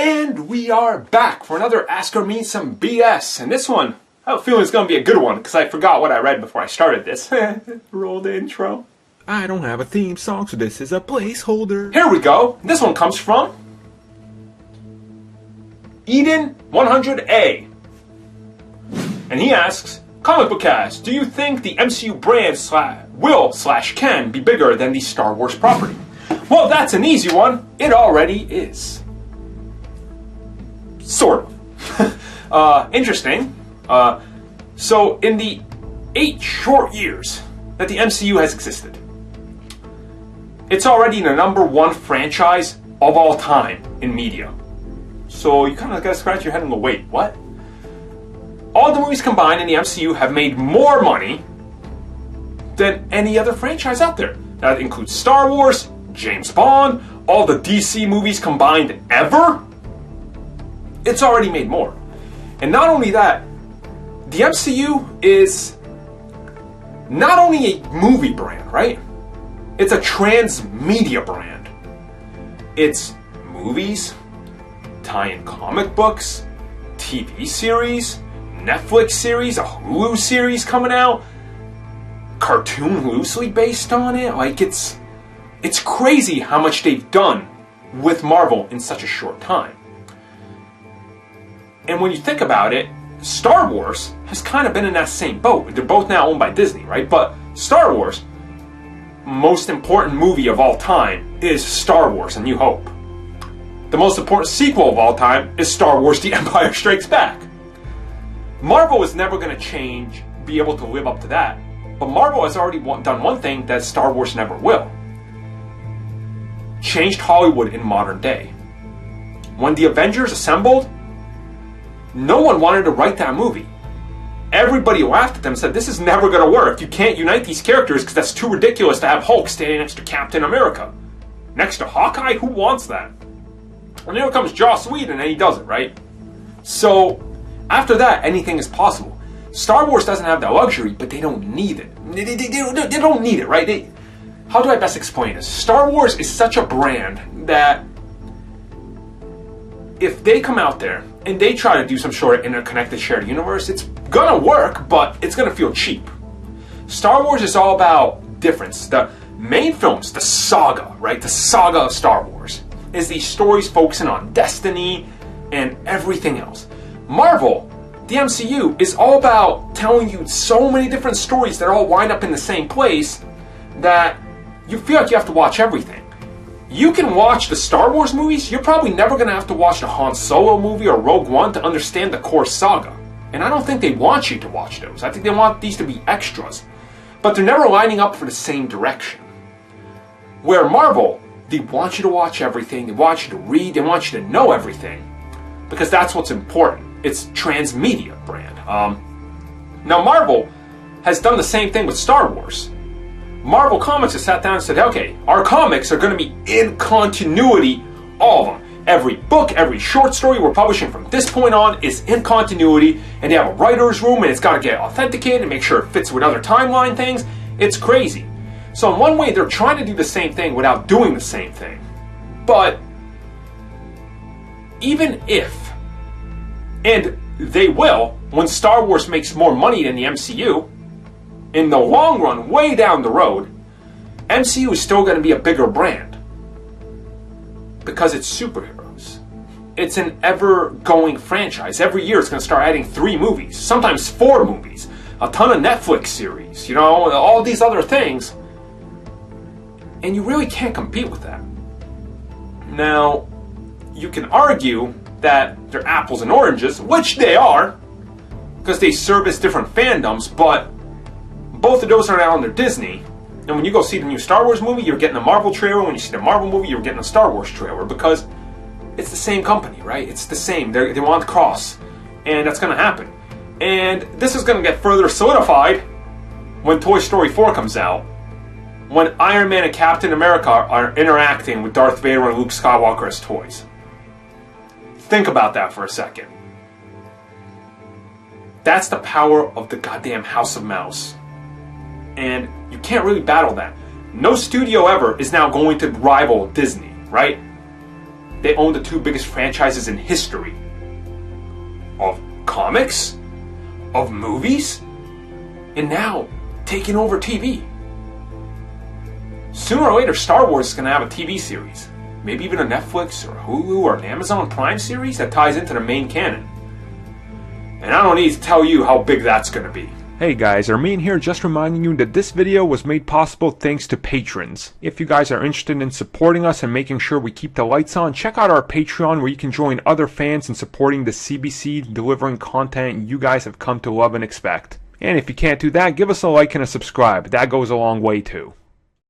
And we are back for another Ask Armin Some BS. And this one, I have a feeling it's going to be a good one, because I forgot what I read before I started this. Roll the intro. I don't have a theme song, so this is a placeholder. Here we go. This one comes from Eden 100A. And he asks, Comic Book Cast, do you think the MCU brand will/can be bigger than the Star Wars property? Well, that's an easy one. It already is. Sort of. Interesting. So in the 8 short years that the MCU has existed, it's already the #1 franchise of all time in media. So you kind of gotta scratch your head and go, wait, what? All the movies combined in the MCU have made more money than any other franchise out there. That includes Star Wars, James Bond, all the DC movies combined ever. It's already made more. And not only that, the MCU is not only a movie brand, right? It's a transmedia brand. It's movies, tie-in comic books, TV series, Netflix series, a Hulu series coming out, cartoon loosely based on it. Like, it's crazy how much they've done with Marvel in such a short time. And when you think about it, Star Wars has kind of been in that same boat. They're both now owned by Disney, right? But Star Wars, most important movie of all time is Star Wars: A New Hope. The most important sequel of all time is Star Wars: The Empire Strikes Back. Marvel is never going to be able to live up to that. But Marvel has already done one thing that Star Wars never will. Changed Hollywood in modern day. When the Avengers assembled, no one wanted to write that movie. Everybody laughed at them and said, this is never going to work. You can't unite these characters because that's too ridiculous to have Hulk standing next to Captain America. Next to Hawkeye? Who wants that? And here comes Joss Whedon and he does it, right? So, after that, anything is possible. Star Wars doesn't have that luxury, but they don't need it. They don't need it, right? How do I best explain this? Star Wars is such a brand that if they come out there and they try to do some sort of interconnected shared universe, it's gonna work, but it's gonna feel cheap. Star Wars is all about difference. The main films, the saga, right? The saga of Star Wars is these stories focusing on destiny and everything else. Marvel, the MCU, is all about telling you so many different stories that all wind up in the same place that you feel like you have to watch everything. You can watch the Star Wars movies, you're probably never going to have to watch the Han Solo movie or Rogue One to understand the core saga. And I don't think they want you to watch those. I think they want these to be extras. But they're never lining up for the same direction. Where Marvel, they want you to watch everything, they want you to read, they want you to know everything. Because that's what's important. It's transmedia brand. Now Marvel has done the same thing with Star Wars. Marvel Comics has sat down and said, okay, our comics are going to be in continuity, all of them. Every book, every short story we're publishing from this point on is in continuity, and they have a writer's room, and it's got to get authenticated and make sure it fits with other timeline things. It's crazy. So in one way, they're trying to do the same thing without doing the same thing. But even if, and they will, when Star Wars makes more money than the MCU, in the long run, way down the road, MCU is still going to be a bigger brand. Because it's superheroes. It's an ever-going franchise. Every year it's going to start adding 3 movies, sometimes 4 movies, a ton of Netflix series, you know, all these other things. And you really can't compete with that. Now, you can argue that they're apples and oranges, which they are, because they service different fandoms, but both of those are now under Disney. And when you go see the new Star Wars movie, you're getting a Marvel trailer. When you see the Marvel movie, you're getting a Star Wars trailer, because it's the same company, right? It's the same. They want to cross. And that's going to happen. And this is going to get further solidified when Toy Story 4 comes out. When Iron Man and Captain America are interacting with Darth Vader and Luke Skywalker as toys. Think about that for a second. That's the power of the goddamn House of Mouse. And you can't really battle that. No studio ever is now going to rival Disney, right? They own the two biggest franchises in history. Of comics, of movies, and now taking over TV. Sooner or later, Star Wars is going to have a TV series. Maybe even a Netflix or Hulu or an Amazon Prime series that ties into the main canon. And I don't need to tell you how big that's going to be. Hey guys, Armin here, just reminding you that this video was made possible thanks to patrons. If you guys are interested in supporting us and making sure we keep the lights on, check out our Patreon where you can join other fans in supporting the CBC, delivering content you guys have come to love and expect. And if you can't do that, give us a like and a subscribe. That goes a long way too.